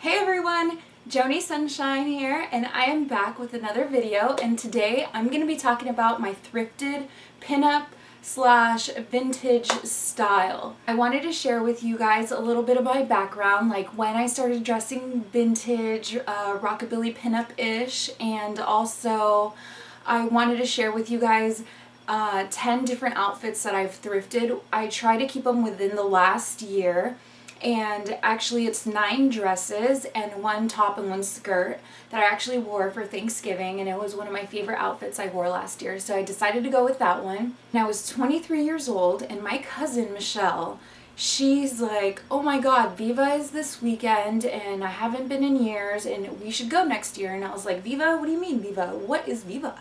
Hey everyone, Joni Sunshine here, and I am back with another video, and today I'm going to be talking about my thrifted pinup slash vintage style. I wanted to share with you guys a little bit of my background, like when I started dressing vintage, rockabilly pinup-ish, and also I wanted to share with you guys 10 different outfits that I've thrifted. I try to keep them within the last year. And actually it's 9 dresses and 1 top and 1 skirt that I actually wore for Thanksgiving, and it was one of my favorite outfits I wore last year, so I decided to go with that one. And I was 23 years old, and my cousin Michelle, she's like, oh my god, Viva is this weekend and I haven't been in years and we should go next year. And I was like, Viva? What do you mean Viva? What is Viva?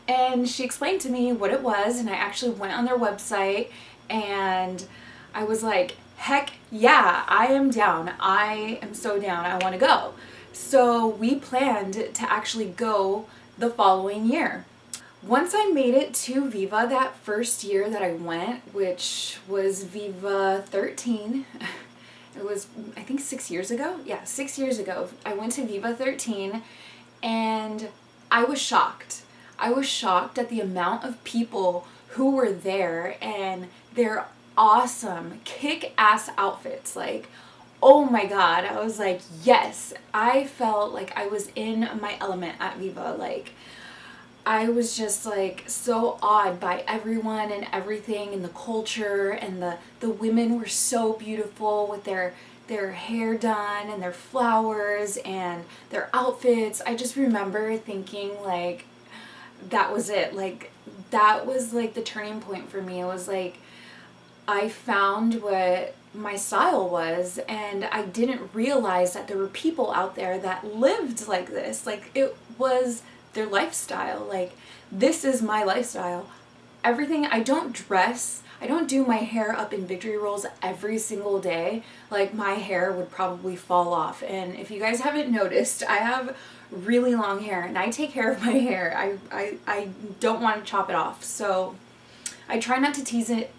And she explained to me what it was, and I actually went on their website and I was like, heck yeah, I am down. I am so down. I want to go. So we planned to actually go the following year. Once I made it to Viva that first year that I went, which was Viva 13, it was, I think 6 years ago? Yeah, 6 years ago. I went to Viva 13 and I was shocked. I was shocked at the amount of people who were there and their awesome kick-ass outfits. Like, oh my god, I was like, yes. I felt like I was in my element at Viva. Like, I was just like so awed by everyone and everything and the culture, and the women were so beautiful with their hair done and their flowers and their outfits. I just remember thinking like that was it. Like, that was like the turning point for me. It was like I found what my style was, and I didn't realize that there were people out there that lived like this. Like, it was their lifestyle. Like, this is my lifestyle. Everything, I don't dress, I don't do my hair up in victory rolls every single day. Like, my hair would probably fall off. And if you guys haven't noticed, I have really long hair and I take care of my hair. I don't want to chop it off. So I try not to tease it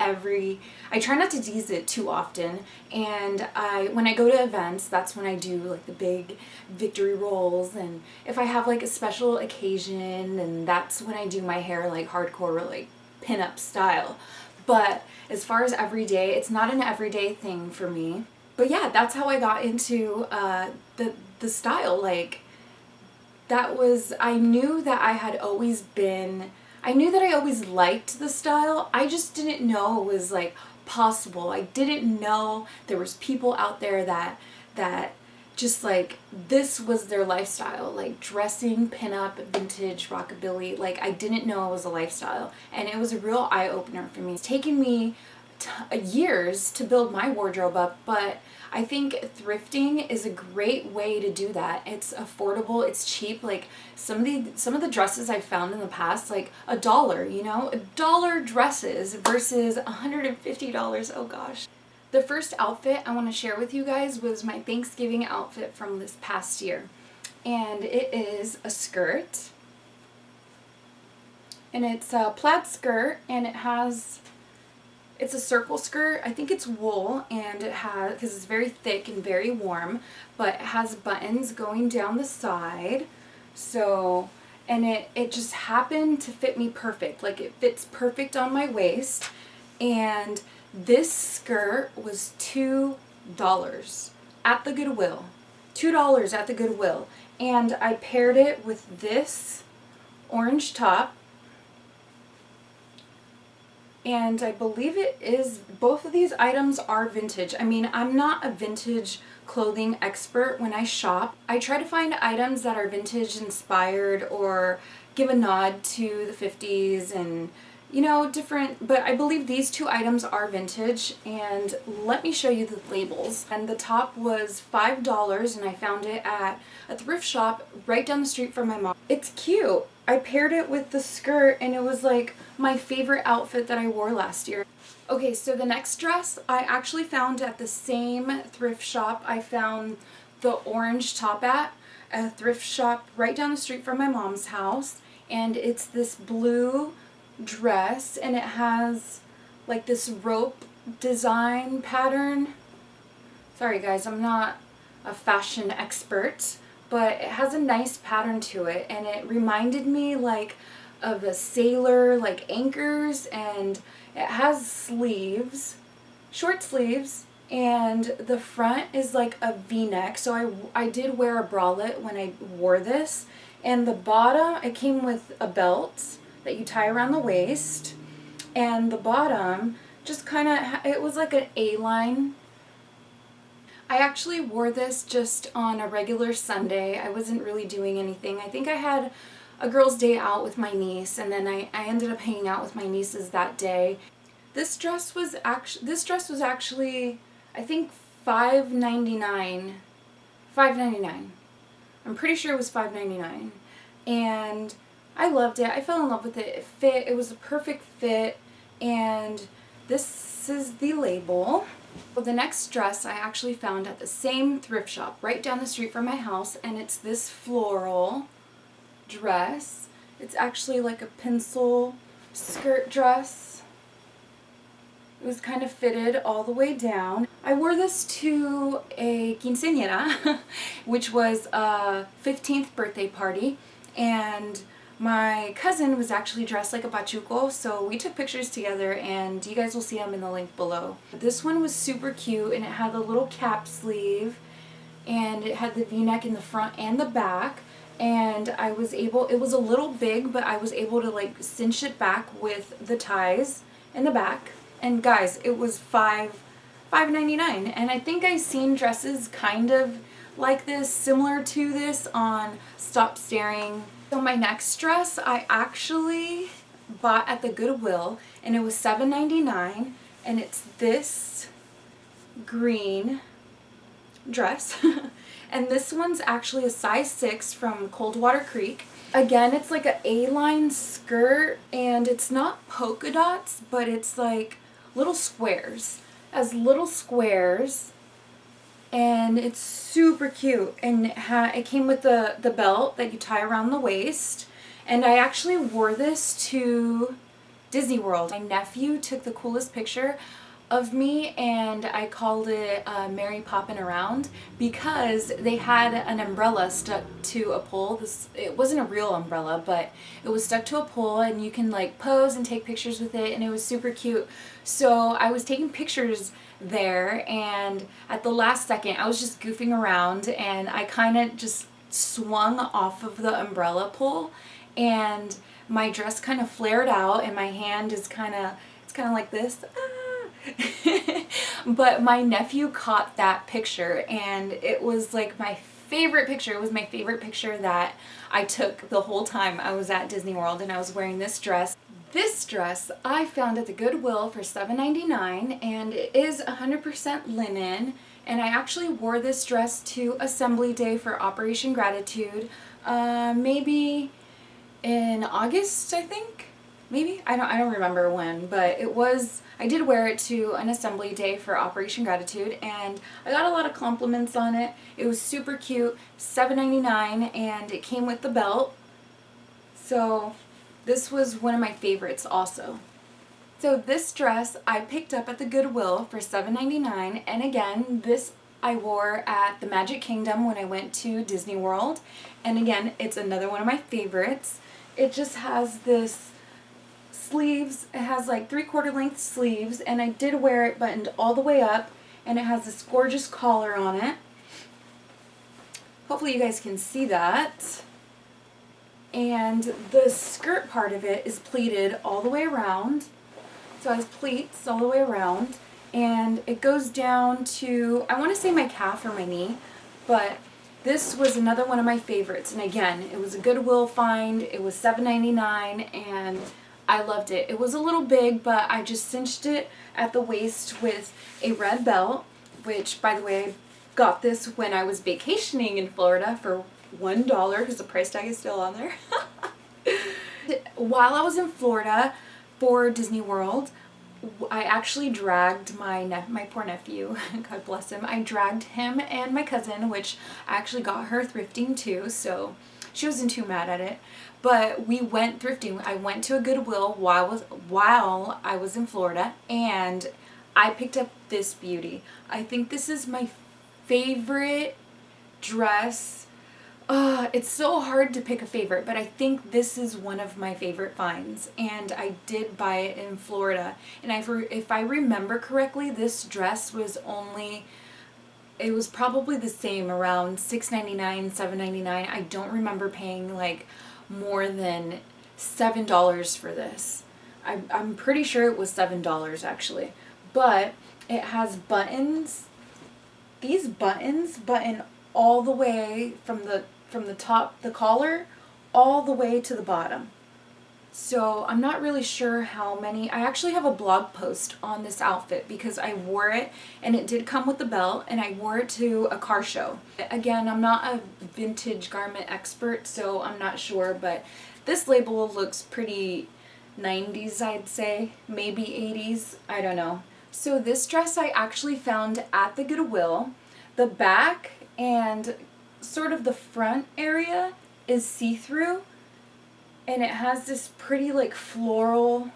too often, and when I go to events, that's when I do like the big victory rolls, and if I have like a special occasion, then that's when I do my hair like hardcore, like pinup style. But as far as everyday, it's not an everyday thing for me. But yeah, that's how I got into the style. Like, that was, I knew that I always liked the style. I just didn't know it was like possible. I didn't know there was people out there that just like this was their lifestyle, like dressing pinup, vintage, rockabilly. Like, I didn't know it was a lifestyle, and it was a real eye-opener for me. It's taken me years to build my wardrobe up, but I think thrifting is a great way to do that. It's affordable, it's cheap. Like, some of the dresses I've found in the past, like $1, you know, $1 dresses versus $150. Oh gosh. The first outfit I want to share with you guys was my Thanksgiving outfit from this past year, and it is a skirt, and it's a plaid skirt, and it's a circle skirt. I think it's wool, and it has, because it's very thick and very warm, but it has buttons going down the side. So, and it just happened to fit me perfect. Like, it fits perfect on my waist. And this skirt was $2 at the Goodwill. $2 at the Goodwill. And I paired it with this orange top. And I believe it is, both of these items are vintage. I mean, I'm not a vintage clothing expert when I shop. I try to find items that are vintage inspired or give a nod to the 50s and, you know, different, but I believe these 2 items are vintage, and let me show you the labels. And the top was $5, and I found it at a thrift shop right down the street from my mom. It's cute. I paired it with the skirt, and it was like my favorite outfit that I wore last year. Okay, so the next dress I actually found at the same thrift shop I found the orange top at, a thrift shop right down the street from my mom's house, and it's this blue dress, and it has like this rope design pattern. Sorry guys, I'm not a fashion expert, but it has a nice pattern to it, and it reminded me like of the sailor like anchors, and it has sleeves, short sleeves, and the front is like a v-neck. So I did wear a bralette when I wore this, and the bottom, it came with a belt that you tie around the waist, and the bottom just kind of, it was like an A-line. I actually wore this just on a regular Sunday. I wasn't really doing anything. I think I had a girls' day out with my niece, and then I ended up hanging out with my nieces that day. This dress was actually I think $5.99. $5.99. I'm pretty sure it was $5.99. And I loved it. I fell in love with it. It fit. It was a perfect fit. And this is the label. Well, the next dress I actually found at the same thrift shop right down the street from my house, and it's this floral dress. It's actually like a pencil skirt dress. It was kind of fitted all the way down. I wore this to a quinceañera, which was a 15th birthday party, and my cousin was actually dressed like a pachuco, so we took pictures together, and you guys will see them in the link below. This one was super cute, and it had a little cap sleeve, and it had the v-neck in the front and the back, and I was able, it was a little big, but I was able to like cinch it back with the ties in the back. And guys, it was $5.99, and I think I've seen dresses kind of like this, similar to this, on Stop Staring. So my next dress I actually bought at the Goodwill, and it was $7.99, and it's this green dress. And this one's actually a size 6 from Coldwater Creek. Again, it's like an A-line skirt, and it's not polka dots, but it's like little squares. As little squares, and it's super cute, and it came with the belt that you tie around the waist. And I actually wore this to Disney World. My nephew took the coolest picture of me, and I called it Mary Poppin' Around, because they had an umbrella stuck to a pole. It wasn't a real umbrella, but it was stuck to a pole, and you can like pose and take pictures with it, and it was super cute. So I was taking pictures there, and at the last second I was just goofing around, and I kind of just swung off of the umbrella pole, and my dress kind of flared out, and my hand is kind of like this. But my nephew caught that picture, and it was like my favorite picture. It was my favorite picture that I took the whole time I was at Disney World, and I was wearing this dress. This dress I found at the Goodwill for $7.99, and it is 100% linen, and I actually wore this dress to Assembly Day for Operation Gratitude, maybe in August, I think. Maybe? I don't remember when, but it was, I did wear it to an Assembly Day for Operation Gratitude, and I got a lot of compliments on it. It was super cute, $7.99, and it came with the belt. So this was one of my favorites also. So this dress I picked up at the Goodwill for $7.99, and again, this I wore at the Magic Kingdom when I went to Disney World, and again, it's another one of my favorites. It just has this sleeves. It has like 3/4 length sleeves, and I did wear it buttoned all the way up, and it has this gorgeous collar on it. Hopefully you guys can see that. And the skirt part of it is pleated all the way around. So it has pleats all the way around, and it goes down to, I want to say my calf or my knee, but this was another one of my favorites. And again, it was a Goodwill find. It was $7.99, and I loved it. It was a little big, but I just cinched it at the waist with a red belt, which, by the way, I got this when I was vacationing in Florida for $1, because the price tag is still on there. While I was in Florida for Disney World, I actually dragged my poor nephew, God bless him. I dragged him and my cousin, which I actually got her thrifting too, so she wasn't too mad at it. But we went thrifting. I went to a Goodwill while I was in Florida, and I picked up this beauty. I think this is my favorite dress, it's so hard to pick a favorite, but I think this is one of my favorite finds, and I did buy it in Florida. And if I remember correctly, this dress was it was probably the same, around $6.99, $7.99. I don't remember paying like more than $7 for this. I'm pretty sure it was $7 actually, but it has buttons. These buttons button all the way from the top, the collar, all the way to the bottom. So I'm not really sure how many. I actually have a blog post on this outfit because I wore it, and it did come with the belt, and I wore it to a car show. Again, I'm not a vintage garment expert, so I'm not sure, but this label looks pretty 90s, I'd say, maybe 80s, I don't know. So this dress I actually found at the Goodwill. The back and sort of the front area is see-through, and it has this pretty like floral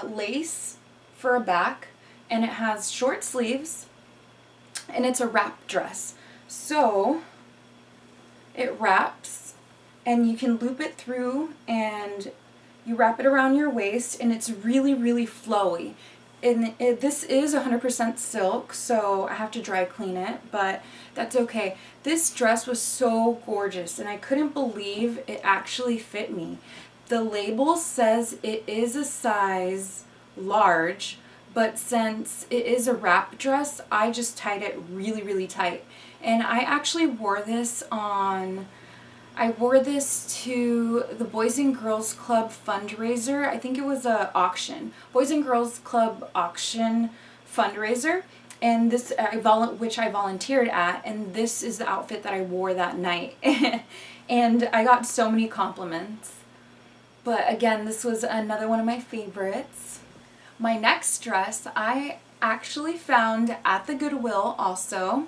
lace for a back, and it has short sleeves, and it's a wrap dress. So it wraps, and you can loop it through, and you wrap it around your waist, and it's really, really flowy. And this is 100% silk, so I have to dry clean it, but that's okay. This dress was so gorgeous, and I couldn't believe it actually fit me. The label says it is a size large, but since it is a wrap dress, I just tied it really, really tight. And I actually wore this to the Boys and Girls Club fundraiser. I think it was a auction. Boys and Girls Club auction fundraiser. And this, which I volunteered at, and this is the outfit that I wore that night. And I got so many compliments. But again, this was another one of my favorites. My next dress I actually found at the Goodwill also.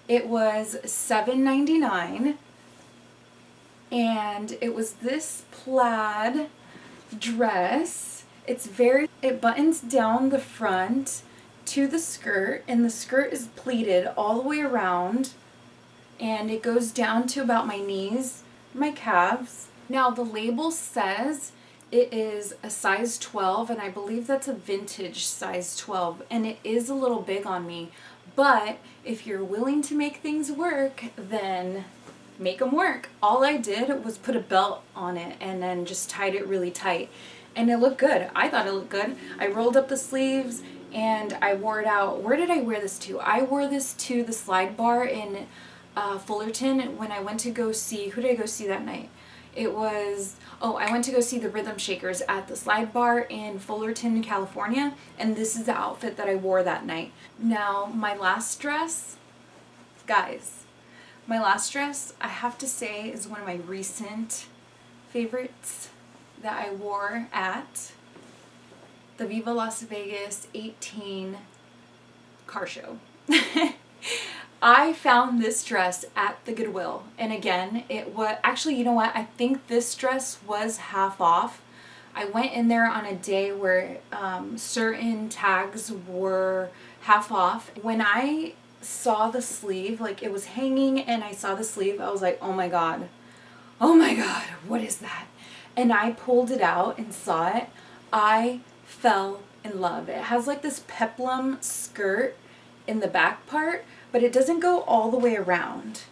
It was $7.99. And it was this plaid dress. It buttons down the front to the skirt, and the skirt is pleated all the way around, and it goes down to about my knees, my calves. Now the label says it is a size 12, and I believe that's a vintage size 12, and it is a little big on me, but if you're willing to make things work, then make them work. All I did was put a belt on it and then just tied it really tight, and it looked good. I thought it looked good. I rolled up the sleeves and I wore it out. Where did I wear this to? I wore this to the Slide Bar in Fullerton when I went to go see, who did I go see that night? It was, I went to go see the Rhythm Shakers at the Slide Bar in Fullerton, California, and this is the outfit that I wore that night. Now, my last dress, guys, I have to say, is one of my recent favorites that I wore at the Viva Las Vegas 18 car show. I found this dress at the Goodwill, and again, it was, actually, you know what, I think this dress was half off. I went in there on a day where certain tags were half off. When I saw the sleeve, like it was hanging and I saw the sleeve, I was like, oh my god, what is that? And I pulled it out and saw it. I fell in love. It has like this peplum skirt in the back part, but it doesn't go all the way around.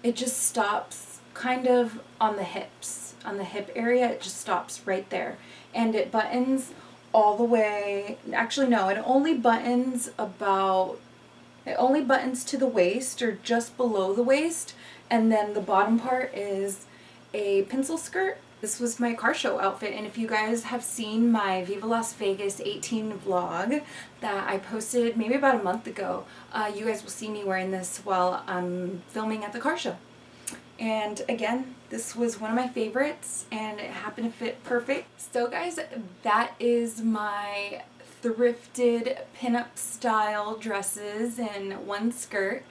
It just stops kind of on the hips, on the hip area. It just stops right there, and it buttons all the way. Actually, no, it only buttons to the waist, or just below the waist, and then the bottom part is a pencil skirt. This was my car show outfit, and if you guys have seen my Viva Las Vegas 18 vlog that I posted maybe about a month ago, you guys will see me wearing this while I'm filming at the car show. And again, this was one of my favorites, and it happened to fit perfect. So guys, that is my thrifted pinup style dresses in one skirt,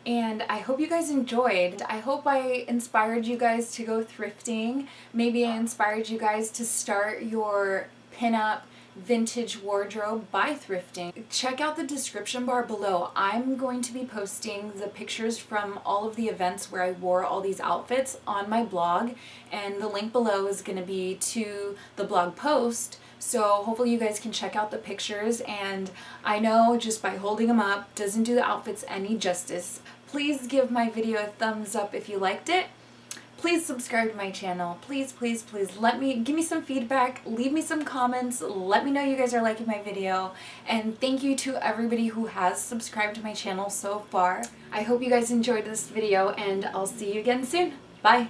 and I hope you guys enjoyed. I hope I inspired you guys to go thrifting. Maybe I inspired you guys to start your pinup vintage wardrobe by thrifting. Check out the description bar below. I'm going to be posting the pictures from all of the events where I wore all these outfits on my blog, and the link below is going to be to the blog post. So hopefully you guys can check out the pictures, and I know just by holding them up doesn't do the outfits any justice. Please give my video a thumbs up if you liked it. Please subscribe to my channel. Please, please, please give me some feedback, leave me some comments, let me know you guys are liking my video, and thank you to everybody who has subscribed to my channel so far. I hope you guys enjoyed this video, and I'll see you again soon. Bye!